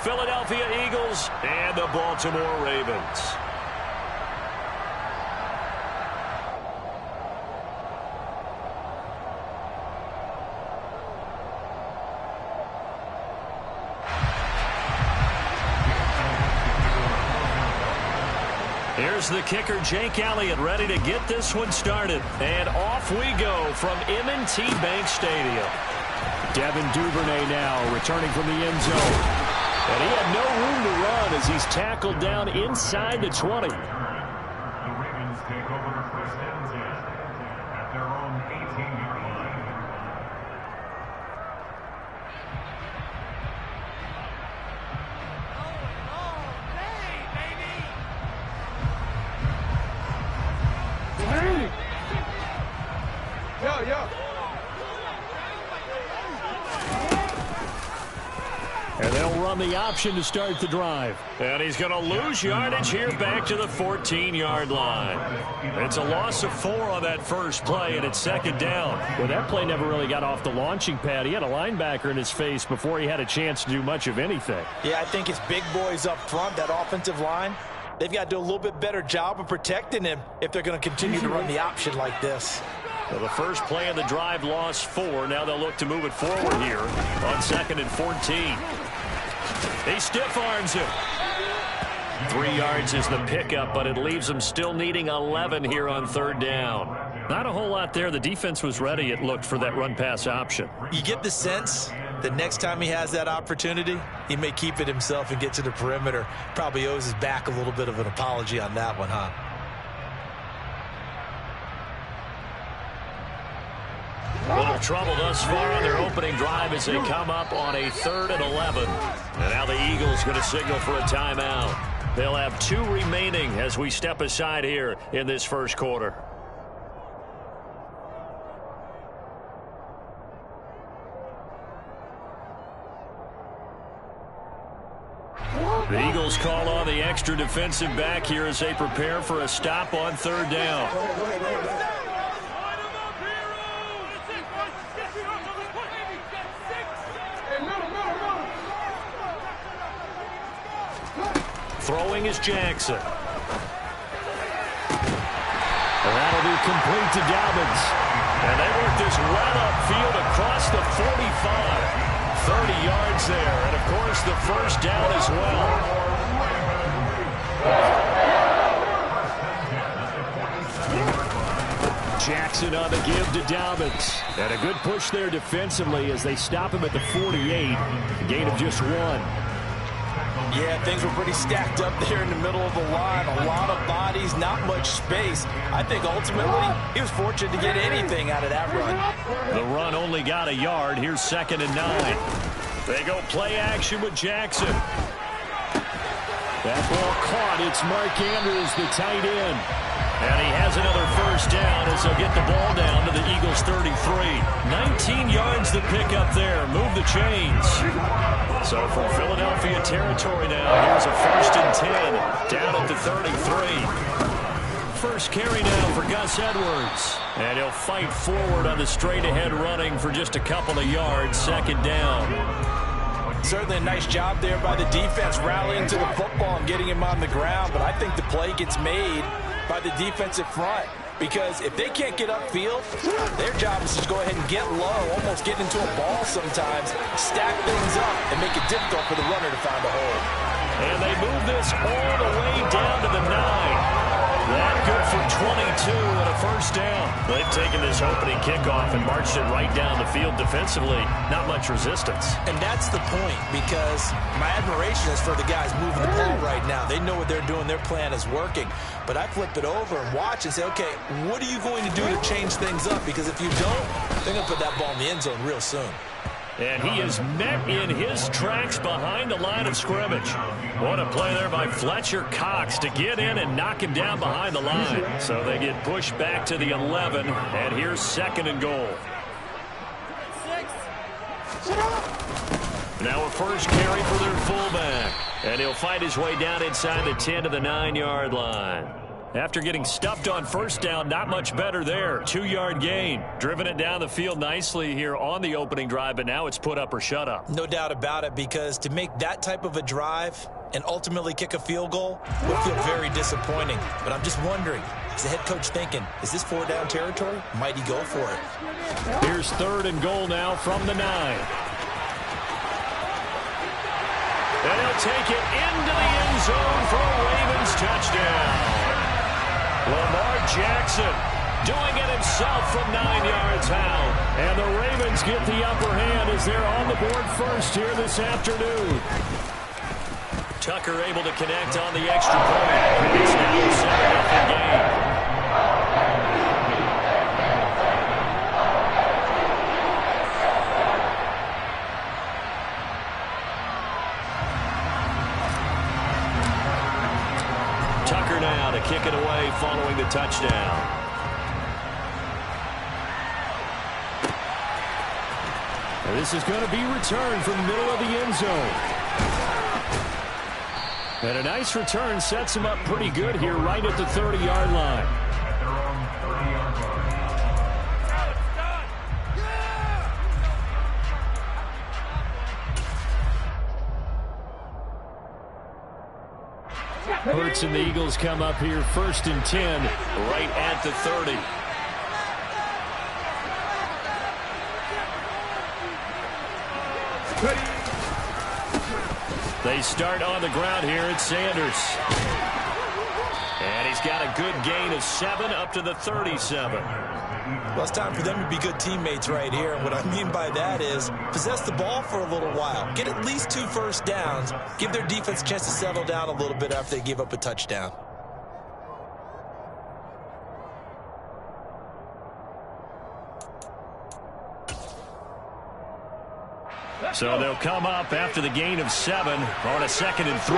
Philadelphia Eagles and the Baltimore Ravens. Here's the kicker, Jake Elliott, ready to get this one started. And off we go from M&T Bank Stadium. Devin Duvernay now returning from the end zone. And he had no room to run as he's tackled down inside the 20. The Ravens take over the first and 10 at their own 18-yard line. And they'll run the option to start the drive. And he's going to lose yardage here back to the 14-yard line. It's a loss of 4 on that first play, and it's second down. Well, that play never really got off the launching pad. He had a linebacker in his face before he had a chance to do much of anything. Yeah, I think it's big boys up front, that offensive line. They've got to do a little bit better job of protecting him if they're going to continue to run the option like this. Well, the first play of the drive lost 4. Now they'll look to move it forward here on 2nd and 14. He stiff arms him. 3 yards is the pickup, but it leaves him still needing 11 here on 3rd down. Not a whole lot there. The defense was ready, it looked, for that run-pass option. You get the sense that next time he has that opportunity, he may keep it himself and get to the perimeter. Probably owes his back a little bit of an apology on that one, huh? A little trouble thus far on their opening drive as they come up on a 3rd and 11. And now the Eagles going to signal for a timeout. They'll have 2 remaining as we step aside here in this first quarter. The Eagles call on the extra defensive back here as they prepare for a stop on 3rd down. Throwing is Jackson. And that'll be complete to Dobbins. And they work this well upfield across the 45. 30 yards there. And, of course, the first down as well. Jackson on the give to Dobbins. And a good push there defensively as they stop him at the 48. A gain of just 1. Yeah, things were pretty stacked up there in the middle of the line. A lot of bodies, not much space. I think ultimately he was fortunate to get anything out of that run. The run only got a yard. Here's 2nd and 9. They go play action with Jackson. That ball caught. It's Mark Andrews, the tight end. And he has another first down as they'll get the ball down to the Eagles' 33. 19 yards to pick up there. Move the chains. So from Philadelphia territory now, here's a 1st and 10 down at the 33. First carry now for Gus Edwards. And he'll fight forward on the straight-ahead running for just a couple of yards. 2nd down. Certainly a nice job there by the defense rallying to the football and getting him on the ground. But I think the play gets made by the defensive front, because if they can't get upfield, their job is to just go ahead and get low, almost get into a ball sometimes, stack things up, and make it difficult for the runner to find a hole. And they move this all the way down to the 9. That good for 22 and a first down. They've taken this opening kickoff and marched it right down the field defensively. Not much resistance. And that's the point, because my admiration is for the guys moving the ball right now. They know what they're doing. Their plan is working. But I flip it over and watch and say, okay, what are you going to do to change things up? Because if you don't, they're going to put that ball in the end zone real soon. And he is met in his tracks behind the line of scrimmage. What a play there by Fletcher Cox to get in and knock him down behind the line. So they get pushed back to the 11, and here's 2nd and goal. Now a first carry for their fullback. And he'll fight his way down inside the 10 to the 9-yard line. After getting stuffed on first down, not much better there. 2-yard gain. Driven it down the field nicely here on the opening drive, but now it's put up or shut up. No doubt about it, because to make that type of a drive and ultimately kick a field goal would feel very disappointing. But I'm just wondering, is the head coach thinking, is this 4-down territory? Might he go for it? Here's 3rd and goal now from the 9. And he'll take it into the end zone for a Ravens touchdown. Lamar Jackson doing it himself from 9 yards out. And the Ravens get the upper hand as they're on the board first here this afternoon. Tucker able to connect on the extra point. It's now a 7-0 game. Tucker now to kick it away following the touchdown. And this is going to be returned from the middle of the end zone. And a nice return sets him up pretty good here right at the 30-yard line. At their own 30-yard line. Hurts and the Eagles come up here 1st and 10 right at the 30. They start on the ground here at Sanders. And he's got a good gain of 7 up to the 37. Well, it's time for them to be good teammates right here. And what I mean by that is possess the ball for a little while. Get at least 2 first downs. Give their defense a chance to settle down a little bit after they give up a touchdown. So they'll come up after the gain of 7 on a 2nd and 3.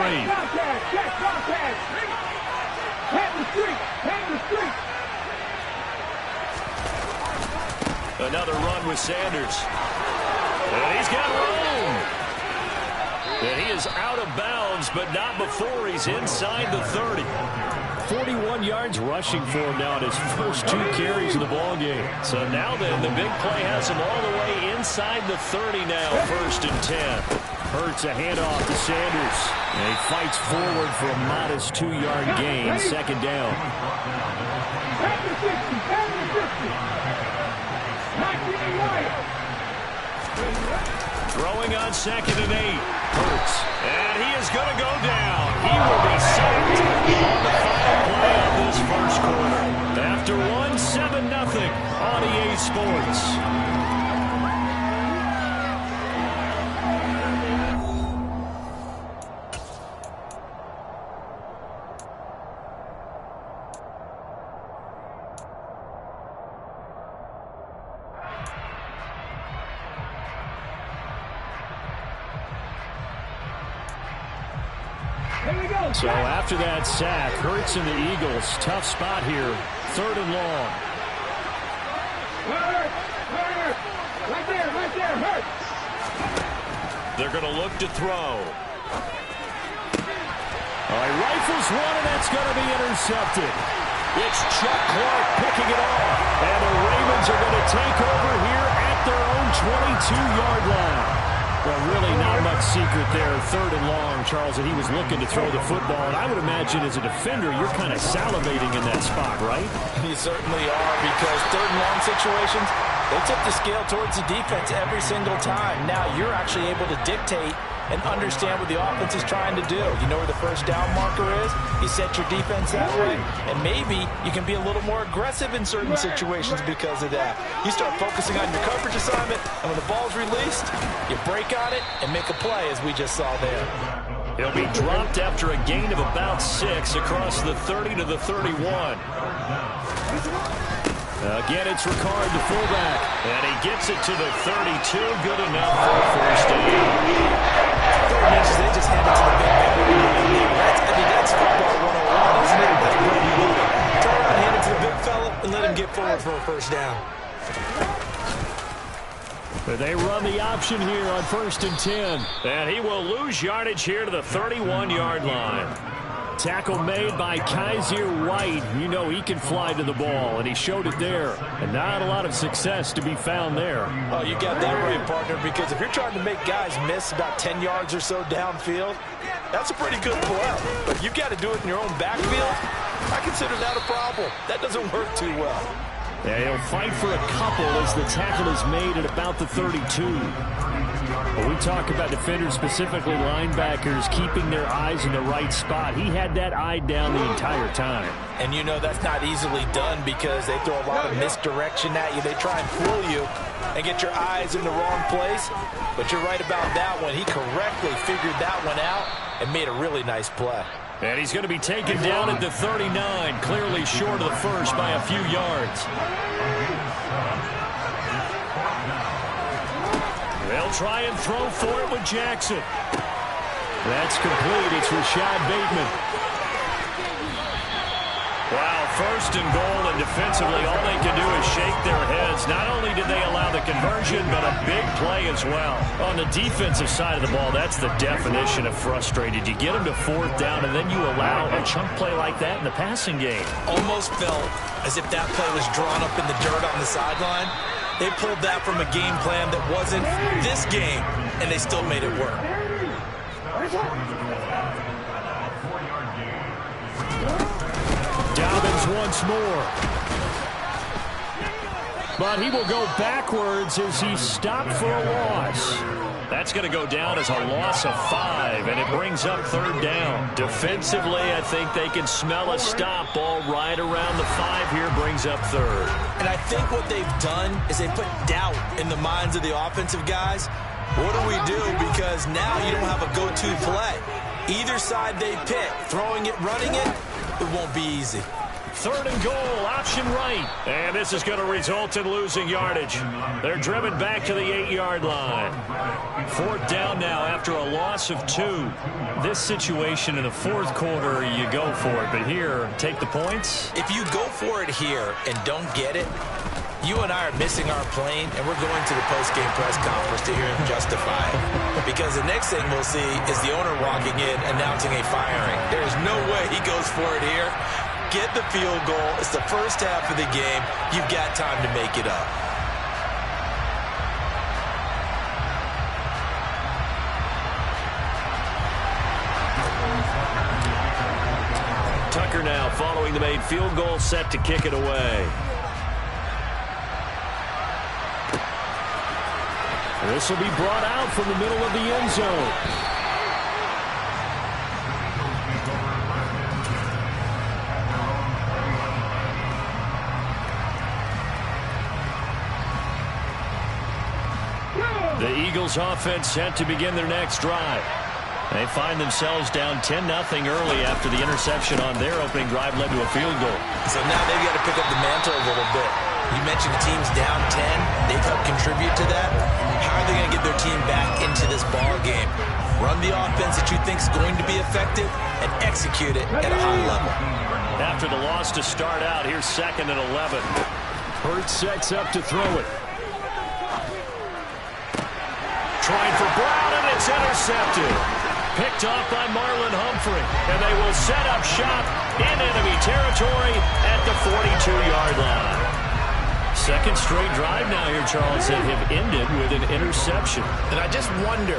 Another run with Sanders. And he's got room. And he is out of bounds, but not before he's inside the 30. 41 yards rushing for him now in his first 2 carries of the ballgame. So now then, the big play has him all the way inside the 30 now, 1st and 10. Hurts a handoff to Sanders. And he fights forward for a modest 2-yard gain, 2nd down. Throwing on 2nd and 8. Hurts. And he is going to go down. He will be sacked on the final play of this first quarter. After 7-0 on EA Sports. So after that sack, Hurts and the Eagles, tough spot here, 3rd and long. Right there, Hurts. They're going to look to throw. He rifles one, and that's going to be intercepted. It's Chuck Clark picking it off. And the Ravens are going to take over here at their own 22-yard line. Well, really not much secret there. 3rd and long, Charles, and he was looking to throw the football. And I would imagine as a defender, you're kind of salivating in that spot, right? You certainly are, because 3rd and long situations, they tip the scale towards the defense every single time. Now you're actually able to dictate and understand what the offense is trying to do. You know where the first down marker is. You set your defense that way, and maybe you can be a little more aggressive in certain situations because of that. You start focusing on your coverage assignment, and when the ball's released, you break on it and make a play, as we just saw there. He'll be dropped after a gain of about 6 across the 30 to the 31. Again, it's Ricard, the fullback, and he gets it to the 32. Good enough for a first down. They just hand it to the big man. That's football 101, isn't it? That's bread and butter. Turn around, hand it to the big fella, and let him get forward for a first down. But they run the option here on 1st and 10. And he will lose yardage here to the 31-yard line. tackle made by Kaiser White. You know he can fly to the ball, and he showed it there. And not a lot of success to be found there. Oh, you got that right, partner, because if you're trying to make guys miss about 10 yards or so downfield, that's a pretty good play. But you've got to do it in your own backfield. I consider that a problem. That doesn't work too well. Yeah, he'll fight for a couple as the tackle is made at about the 32. But we talk about defenders, specifically linebackers, keeping their eyes in the right spot. He had that eye down the entire time. And you know that's not easily done because they throw a lot of misdirection at you. They try and fool you and get your eyes in the wrong place. But you're right about that one. He correctly figured that one out and made a really nice play. And he's going to be taken down at the 39, clearly short of the first by a few yards. They'll try and throw for it with Jackson. That's complete. It's Rashad Bateman. Wow, first and goal, and defensively all they can do is shake their heads. Not only did they allow the conversion, but a big play as well. On the defensive side of the ball, that's the definition of frustrated. You get them to fourth down, and then you allow a chunk play like that in the passing game. Almost felt as if that play was drawn up in the dirt on the sideline. They pulled that from a game plan that wasn't this game, and they still made it work. Dobbins once more. But he will go backwards as he's stopped for a loss. That's going to go down as a loss of 5, and it brings up third down. Defensively, I think they can smell a stop. Ball right around the 5 here, brings up third. And I think what they've done is they put doubt in the minds of the offensive guys. What do we do? Because now you don't have a go-to play. Either side they pick, throwing it, running it, it won't be easy. Third and goal, option right. And this is going to result in losing yardage. They're driven back to the 8-yard line. Fourth down now after a loss of 2. This situation in the fourth quarter, you go for it. But here, take the points. If you go for it here and don't get it, you and I are missing our plane, and we're going to the post-game press conference to hear him justify it. Because the next thing we'll see is the owner walking in, announcing a firing. There is no way he goes for it here. Get the field goal. It's the first half of the game. You've got time to make it up. Tucker now following the made field goal, set to kick it away. This will be brought out from the middle of the end zone. The Eagles offense set to begin their next drive. They find themselves down 10-0 early after the interception on their opening drive led to a field goal. So now they've got to pick up the mantle a little bit. You mentioned the team's down 10. They've helped contribute to that. How are they going to get their team back into this ball game? Run the offense that you think is going to be effective and execute it at a high level. After the loss to start out, here's 2nd and 11. Hurts sets up to throw it. Trying for Brown, and it's intercepted. Picked off by Marlon Humphrey. And they will set up shop in enemy territory at the 42-yard line. Second straight drive now here, Charles, that have ended with an interception. And I just wonder,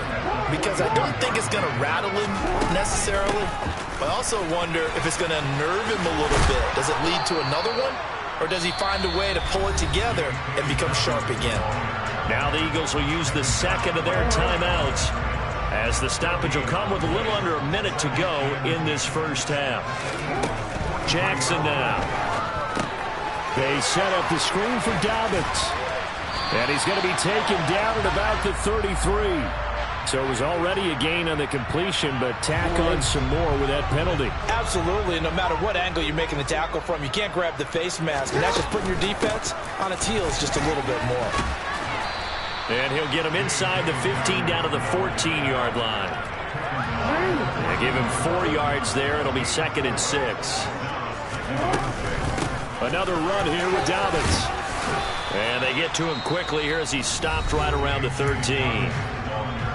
because I don't think it's going to rattle him necessarily, but I also wonder if it's going to nerve him a little bit. Does it lead to another one? Or does he find a way to pull it together and become sharp again? Now the Eagles will use the second of their timeouts as the stoppage will come with a little under a minute to go in this first half. Jackson now. They set up the screen for Dobbins. And he's going to be taken down at about the 33. So it was already a gain on the completion, but tack on some more with that penalty. Absolutely. No matter what angle you're making the tackle from, you can't grab the face mask. And that's just putting your defense on its heels just a little bit more. And he'll get him inside the 15 down to the 14-yard line. They give him 4 yards there. It'll be 2nd and 6. Another run here with Dobbins. And they get to him quickly here as he's stopped right around the 13.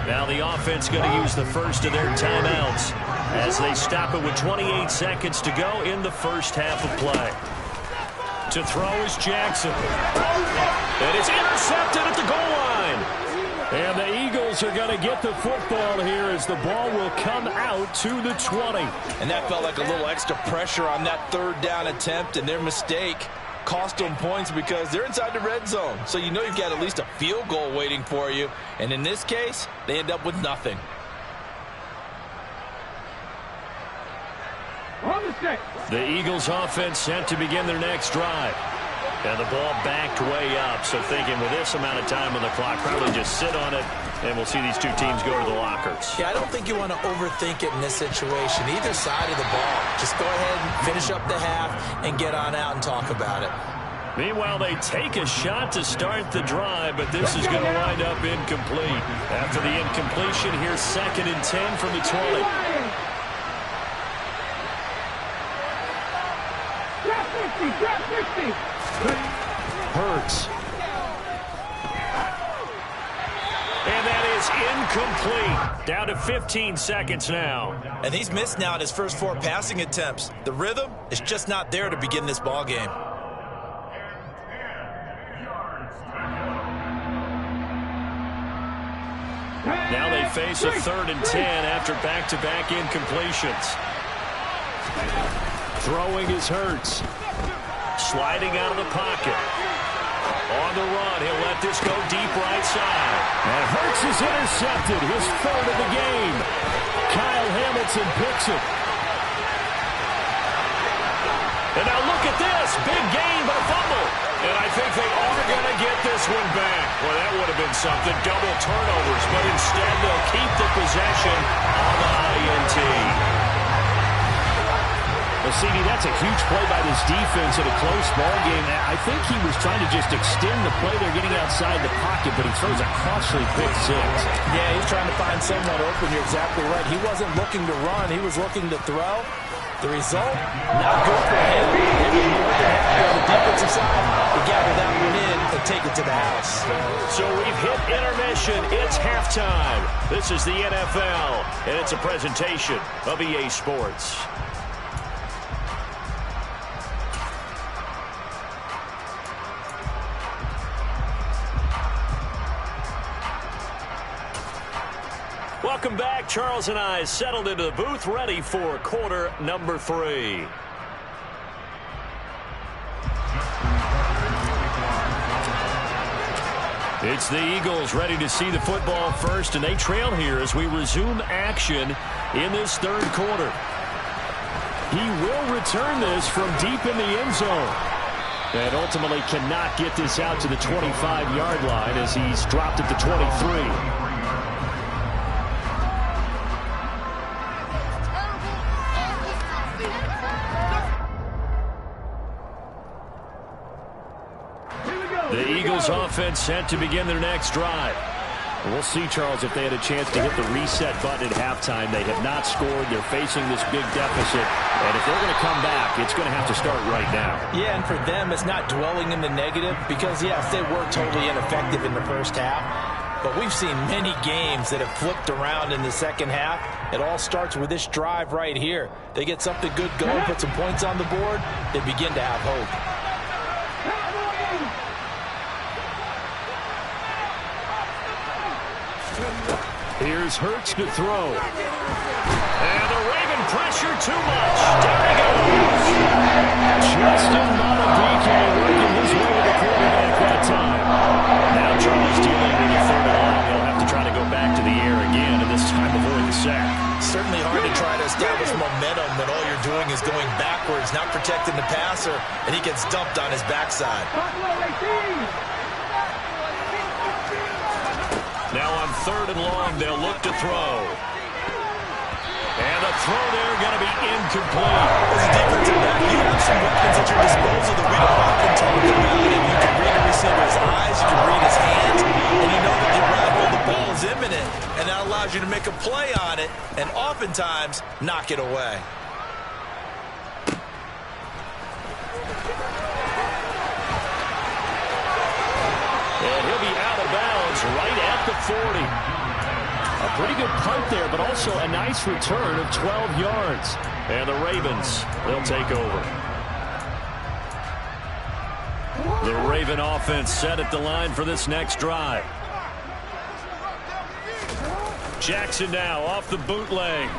Now the offense going to use the first of their timeouts as they stop it with 28 seconds to go in the first half of play. To throw is Jackson. And it's intercepted at the goal line. And the Eagles are going to get the football here as the ball will come out to the 20. And that felt like a little extra pressure on that third down attempt, and their mistake cost them points because they're inside the red zone. So you know you've got at least a field goal waiting for you. And in this case, they end up with nothing. The Eagles offense set to begin their next drive. And the ball backed way up. So thinking with this amount of time on the clock, probably just sit on it, and we'll see these two teams go to the lockers. Yeah, I don't think you want to overthink it in this situation. Either side of the ball. Just go ahead and finish up the half and get on out and talk about it. Meanwhile, they take a shot to start the drive, but this is going to wind up incomplete. After the incompletion, here's 2nd and 10 from the 20. Hurts. And that is incomplete. Down to 15 seconds now. And he's missed now in his first 4 passing attempts. The rhythm is just not there to begin this ball game. Now they face a 3rd and 10 after back-to-back incompletions. Throwing is Hurts. Sliding out of the pocket. On the run, he'll let this go deep right side. And Hurts is intercepted, his 3rd of the game. Kyle Hamilton picks it. And now look at this. Big gain, but a fumble. And I think they are going to get this one back. Well, that would have been something. Double turnovers, but instead they'll keep the possession on the INT. Well, CD, that's a huge play by this defense in a close ball game. I think he was trying to just extend the play. They're getting outside the pocket, but he throws a costly pick 6. Yeah, he's trying to find someone open. You're exactly right. He wasn't looking to run. He was looking to throw. The result, not good for him. They were more than happy on the defensive side to gather that one in and take it to the house. So we've hit intermission. It's halftime. This is the NFL, and it's a presentation of EA Sports. Welcome back. Charles and I settled into the booth, ready for quarter number 3. It's the Eagles ready to see the football first, and they trail here as we resume action in this 3rd quarter. He will return this from deep in the end zone. And ultimately cannot get this out to the 25-yard line as he's dropped at the 23. The Eagles offense set to begin their next drive. We'll see, Charles, if they had a chance to hit the reset button at halftime. They have not scored. They're facing this big deficit. And if they're going to come back, it's going to have to start right now. Yeah, and for them, it's not dwelling in the negative because, yes, they were totally ineffective in the first half. But we've seen many games that have flipped around in the second half. It all starts with this drive right here. They get something good going, put some points on the board, they begin to have hope. Here's Hurts to throw. And the Raven pressure too much. Down he goes. Justin Madubuike working his way to the quarterback that time. Now Charles dealing with a 3rd and long. He'll have to try to go back to the air again, and this time avoid the sack. Certainly hard to try to establish momentum when all you're doing is going backwards, not protecting the passer, and he gets dumped on his backside. Now on 3rd and long, they'll look to throw. And the throw there going to be incomplete. As a defensive back, you have some weapons at your disposal that we don't often talk about. And you can read a receiver's eyes, you can read his hands, and you know that the arrival of the ball is imminent, and that allows you to make a play on it, and oftentimes knock it away. And he'll be out of bounds right at the 40. A pretty good punt there, but also a nice return of 12 yards. And the Ravens, they'll take over. The Raven offense set at the line for this next drive. Jackson now off the bootleg.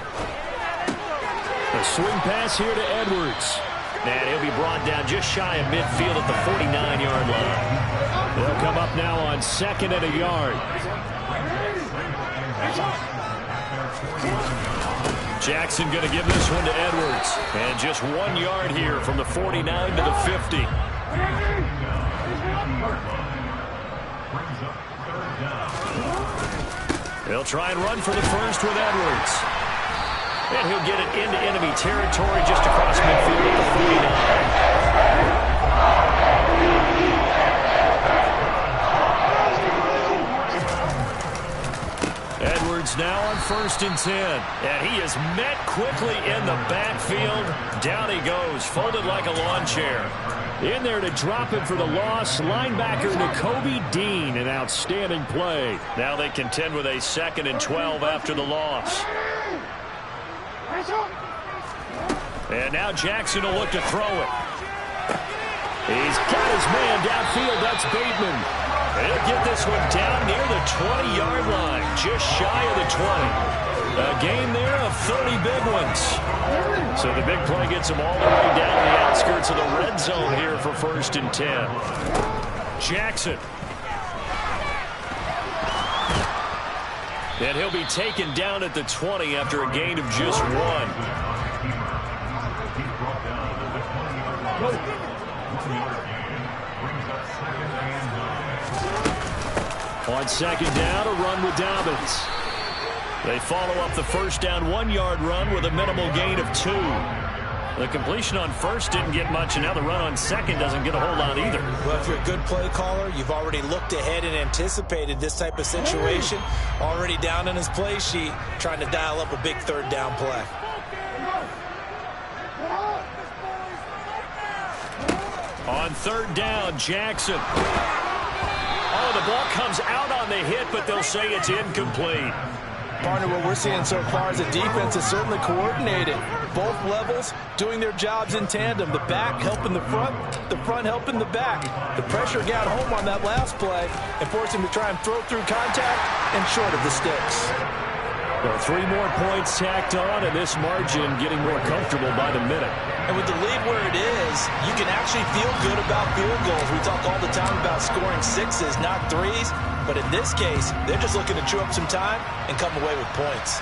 A swing pass here to Edwards. And he'll be brought down just shy of midfield at the 49-yard line. They'll come up now on 2nd and a yard. Jackson going to give this one to Edwards. And just 1 yard here from the 49 to the 50. They'll try and run for the first with Edwards. And he'll get it into enemy territory just across midfield at the 49. Edwards now on 1st and 10. And he is met quickly in the backfield. Down he goes, folded like a lawn chair. In there to drop it for the loss, linebacker Nakobe Dean, an outstanding play. Now they contend with a 2nd and 12 after the loss. And now Jackson will look to throw it. He's got his man downfield. That's Bateman. He'll get this one down near the 20-yard line, just shy of the 20. A gain there of 30 big ones. So the big play gets him all the way down the outskirts of the red zone here for 1st and 10. Jackson. And he'll be taken down at the 20 after a gain of just 1. On 2nd down, a run with Dobbins. They follow up the 1st down 1-yard run with a minimal gain of 2. The completion on 1st didn't get much, and now the run on 2nd doesn't get a whole lot either. Well, if you're a good play caller, you've already looked ahead and anticipated this type of situation. Already down in his play sheet, trying to dial up a big 3rd down play. On 3rd down, Jackson. Oh, the ball comes out on the hit, but they'll say it's incomplete. Partner, what we're seeing so far is the defense is certainly coordinated. Both levels doing their jobs in tandem. The back helping the front helping the back. The pressure got home on that last play and forced him to try and throw through contact and short of the sticks. Well, 3 more points tacked on, and this margin getting more comfortable by the minute. And with the lead where it is, you can actually feel good about field goals. We talk all the time about scoring 6s, not 3s. But in this case, they're just looking to chew up some time and come away with points.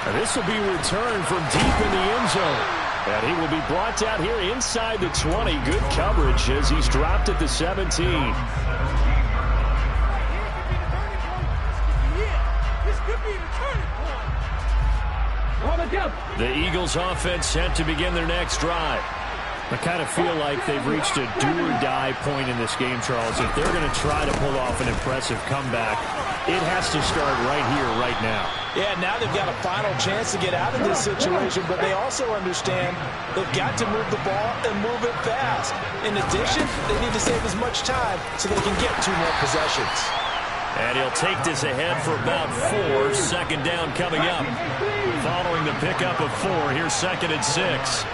And this will be returned from deep in the end zone. And he will be brought down here inside the 20. Good coverage as he's dropped at the 17. The Eagles offense set to begin their next drive. I kind of feel like they've reached a do-or-die point in this game, Charles. If they're going to try to pull off an impressive comeback, it has to start right here, right now. Yeah, now they've got a final chance to get out of this situation, but they also understand they've got to move the ball and move it fast. In addition, they need to save as much time so they can get 2 more possessions. And he'll take this ahead for about 4. 2nd down coming up. Following the pickup of 4, here's 2nd and 6.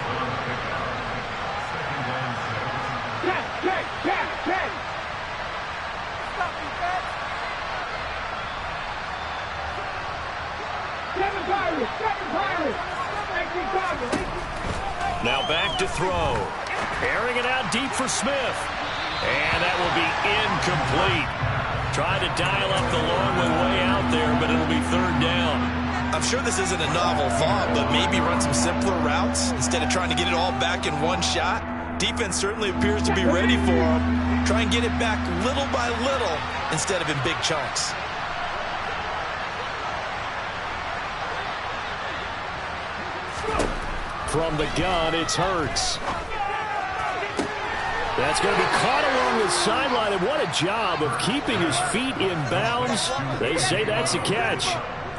Now back to throw. Airing it out deep for Smith. And that will be incomplete. Trying to dial up the long way out there, but it'll be 3rd down. I'm sure this isn't a novel thought, but maybe run some simpler routes instead of trying to get it all back in one shot. Defense certainly appears to be ready for him. Try and get it back little by little instead of in big chunks. From the gun, it's Hurts. That's going to be caught along the sideline, and what a job of keeping his feet in bounds. They say that's a catch.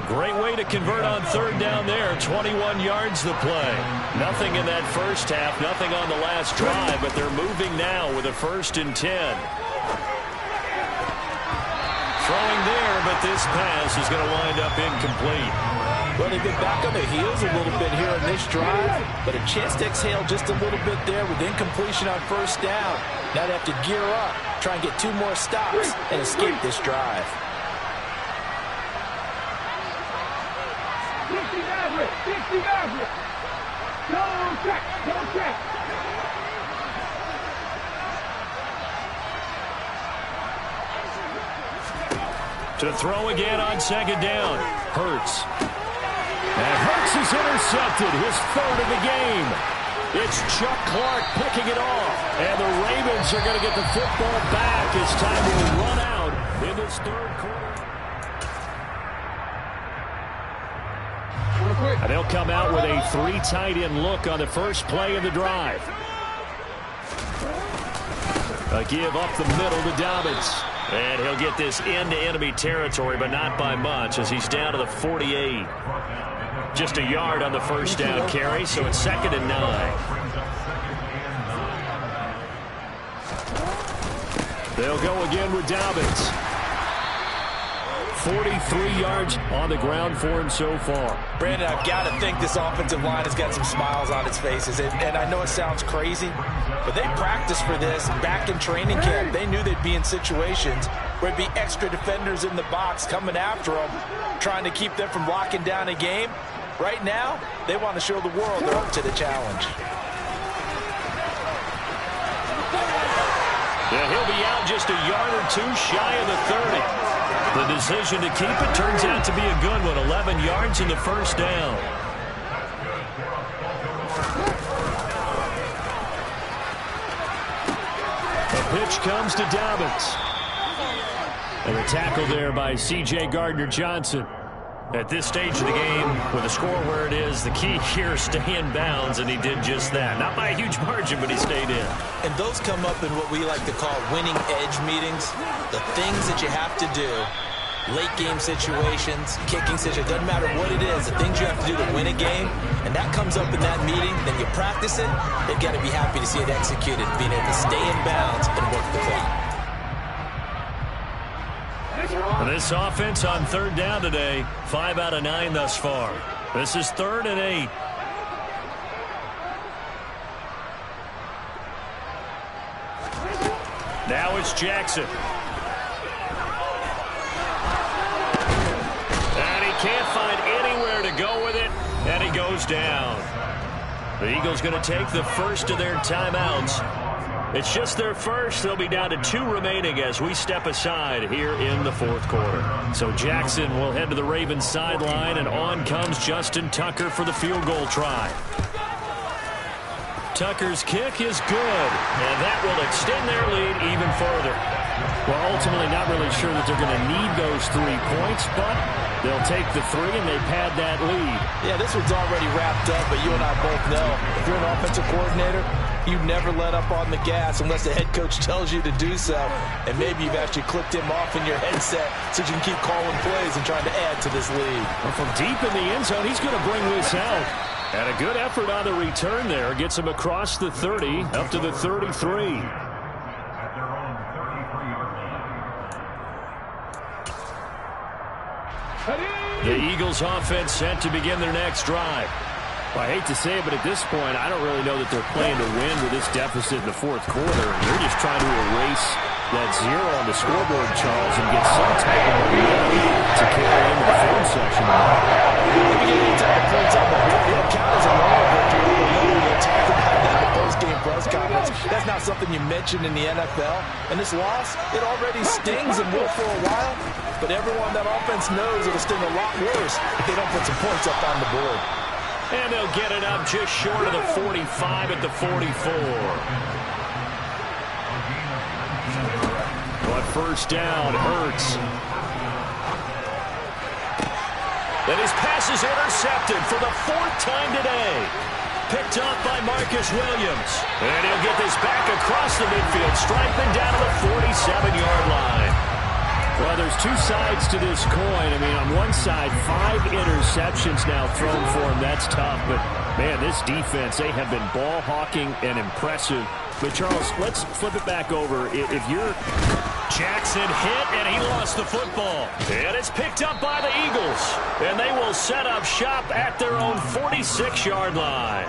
Great way to convert on 3rd down there. 21 yards the play. Nothing in that first half, nothing on the last drive, but they're moving now with a 1st and 10. Throwing there, but this pass is going to wind up incomplete. Well, they've been back on their heels a little bit here in this drive, but a chance to exhale just a little bit there with incompletion on first down. Now they have to gear up, try and get 2 more stops, and escape this drive. 60 yards. Don't check. To throw again on second down. Hurts. And Hurts is intercepted, his 3rd of the game. It's Chuck Clark picking it off. And the Ravens are going to get the football back as time will run out in this 3rd quarter. And they'll come out with a 3 tight end look on the first play of the drive. A give up the middle to Dobbins. And he'll get this into enemy territory, but not by much as he's down to the 48. Just a yard on the first down carry, so it's 2nd and 9. They'll go again with Dobbins. 43 yards on the ground for him so far. Brandon, I've got to think this offensive line has got some smiles on its faces. And I know it sounds crazy, but they practiced for this back in training camp. They knew they'd be in situations where there'd be extra defenders in the box coming after them, trying to keep them from locking down a game. Right now, they want to show the world they're up to the challenge. Yeah, he'll be out just a yard or 2 shy of the 30. The decision to keep it turns out to be a good one. 11 yards in the first down. The pitch comes to Dobbins. And the tackle there by C.J. Gardner-Johnson. At this stage of the game, with the score where it is, the key here is stay in bounds, and he did just that. Not by a huge margin, but he stayed in. And those come up in what we like to call winning edge meetings. The things that you have to do, late game situations, kicking situations, doesn't matter what it is, the things you have to do to win a game, and that comes up in that meeting, then you practice it, they've got to be happy to see it executed, being able to stay in bounds and work the clock. This offense on 3rd down today, 5 out of 9 thus far. This is 3rd and 8. Now it's Jackson. And he can't find anywhere to go with it, and he goes down. The Eagles going to take the first of their timeouts. It's just their first. They'll be down to 2 remaining as we step aside here in the 4th quarter. So Jackson will head to the Ravens sideline, and on comes Justin Tucker for the field goal try. Tucker's kick is good, and that will extend their lead even further. Well, ultimately not really sure that they're going to need those 3 points, but they'll take the 3 and they pad that lead. Yeah, this one's already wrapped up, but you and I both know if you're an offensive coordinator, you never let up on the gas unless the head coach tells you to do so. And maybe you've actually clicked him off in your headset so you can keep calling plays and trying to add to this lead. Well, from deep in the end zone, he's going to bring this out. And a good effort on the return there. Gets him across the 30, up to the 33. At their own 33-yard line. The Eagles offense set to begin their next drive. Well, I hate to say it, but at this point, I don't really know that they're playing to win with this deficit in the 4th quarter. They're just trying to erase that 0 on the scoreboard, Charles, and get some type of momentum to carry into the film section. If you get any type of points on the board, it'll count as a moral victory. We'll talk about that in the post-game press conference. That's not something you mentioned in the NFL. And this loss, it already stings and will for a while. But everyone that offense knows it'll sting a lot worse if they don't put some points up on the board. And they'll get it up just short of the 45 at the 44. But first down, Hurts. And his pass is intercepted for the 4th time today. Picked up by Marcus Williams. And he'll get this back across the midfield stripe and down to the 47-yard line. Well, there's 2 sides to this coin. I mean, on one side, 5 interceptions now thrown for him. That's tough. But, man, this defense, they have been ball hawking and impressive. But, Charles, let's flip it back over. If you're Jackson hit, and he lost the football. And it's picked up by the Eagles. And they will set up shop at their own 46-yard line.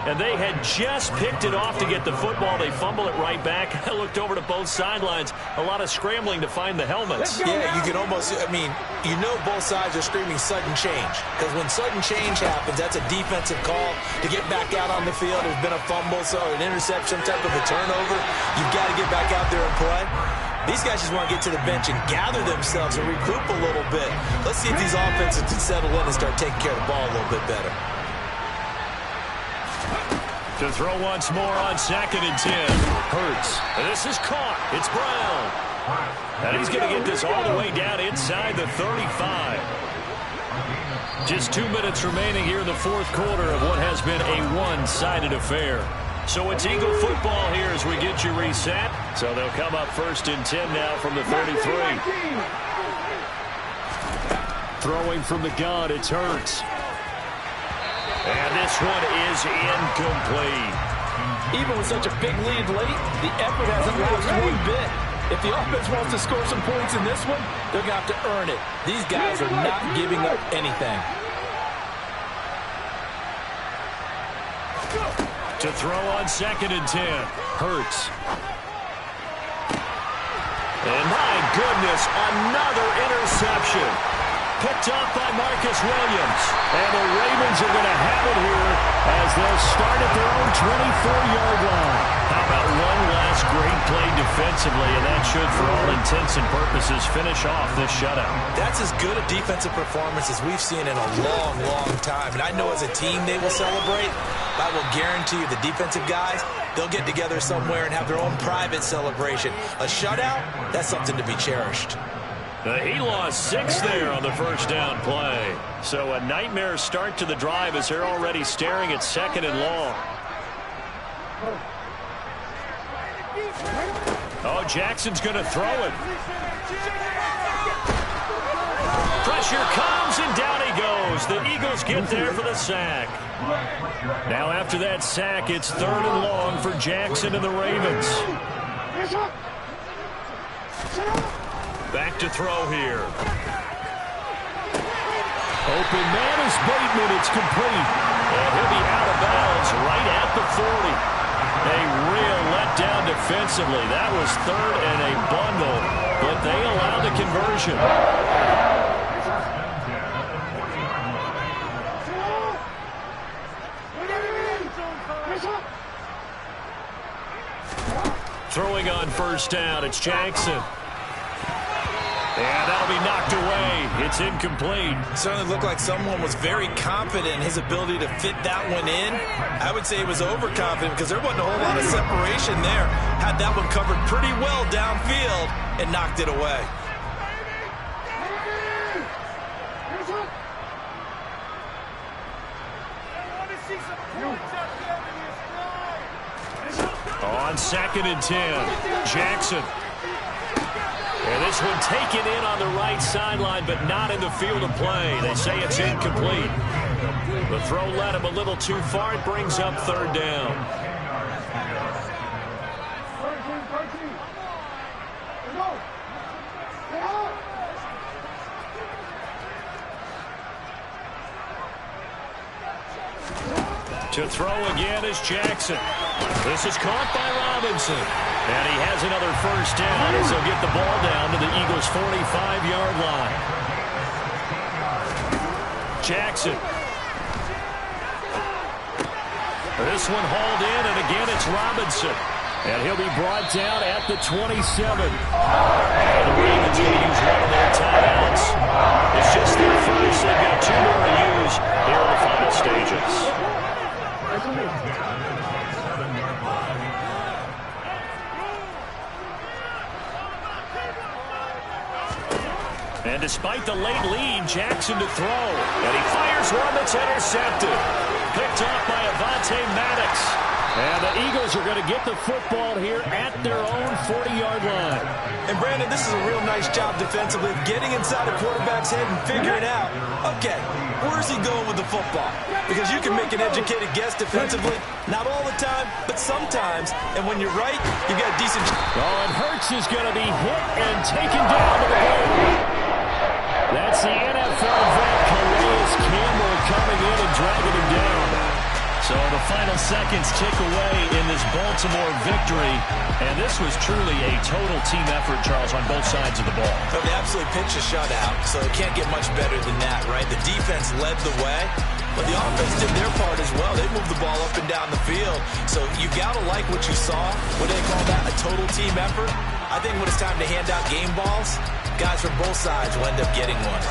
And they had just picked it off to get the football. They fumble it right back. I looked over to both sidelines. A lot of scrambling to find the helmets. Yeah, you can almost, you know both sides are screaming sudden change. Because when sudden change happens, that's a defensive call to get back out on the field. There's been a fumble, so an interception, type of a turnover. You've got to get back out there and play. These guys just want to get to the bench and gather themselves and regroup a little bit. Let's see if these offenses can settle in and start taking care of the ball a little bit better. To throw once more on 2nd and 10. Hurts. And this is caught. It's Brown. And he's going to get this all the way down inside the 35. Just 2 minutes remaining here in the fourth quarter of what has been a one-sided affair. So it's Eagle football here as we get you reset. So they'll come up 1st and 10 now from the 33. Throwing from the gun, it's Hurts. And this one is incomplete. Even with such a big lead late, the effort hasn't lost one bit. If the offense wants to score some points in this one, they're going to have to earn it. These guys are not giving up anything. To throw on 2nd and 10. Hurts. And my goodness, another interception. Picked off by Marcus Williams. And the Ravens are going to have it here as they'll start at their own 24-yard line. How about one last great play defensively, and that should, for all intents and purposes, finish off this shutout. That's as good a defensive performance as we've seen in a long, long time. And I know as a team they will celebrate. I will guarantee you the defensive guys, they'll get together somewhere and have their own private celebration. A shutout, that's something to be cherished. He lost 6 there on the first down play. So a nightmare start to the drive as they're already staring at 2nd and long. Oh, Jackson's going to throw it. Pressure comes, and down he goes. The Eagles get there for the sack. Now after that sack, it's 3rd and long for Jackson and the Ravens. Back to throw here. Open man is Bateman. It's complete. And he'll be out of bounds right at the 40. A real letdown defensively. That was 3rd and a bundle, but they allowed the conversion. Throwing on 1st down, it's Jackson. And that'll be knocked away. It's incomplete. It certainly looked like someone was very confident in his ability to fit that one in. I would say he was overconfident because there wasn't a whole lot of separation there. Had that one covered pretty well downfield and knocked it away. On 2nd and 10, Jackson. And this one taken in on the right sideline, but not in the field of play. They say it's incomplete. The throw led him a little too far. It brings up 3rd down. To throw again is Jackson. This is caught by Robinson. And he has another 1st down as he'll get the ball down to the Eagles' 45-yard line. Jackson. This one hauled in, and again it's Robinson. And he'll be brought down at the 27. And the Ravens going to use one of their timeouts. It's just their first. They've got 2 more to use here in the final stages. And despite the late lead, Jackson to throw. And he fires one that's intercepted. Picked off by Avonte Maddox. And the Eagles are going to get the football here at their own 40-yard line. And, Brandon, this is a real nice job defensively of getting inside a quarterback's head and figuring out, okay, where's he going with the football? Because you can make an educated guess defensively. Not all the time, but sometimes. And when you're right, you've got a decent... Oh, and Hurts is going to be hit and taken down to the ground. That's the NFL vet, Calais Campbell, coming in and dragging him down. So the final seconds tick away in this Baltimore victory. And this was truly a total team effort, Charles, on both sides of the ball. So they absolutely pitched a shutout, so it can't get much better than that, right? The defense led the way, but the offense did their part as well. They moved the ball up and down the field. So you got to like what you saw. What do they call that? A total team effort? I think when it's time to hand out game balls, guys from both sides will end up getting one.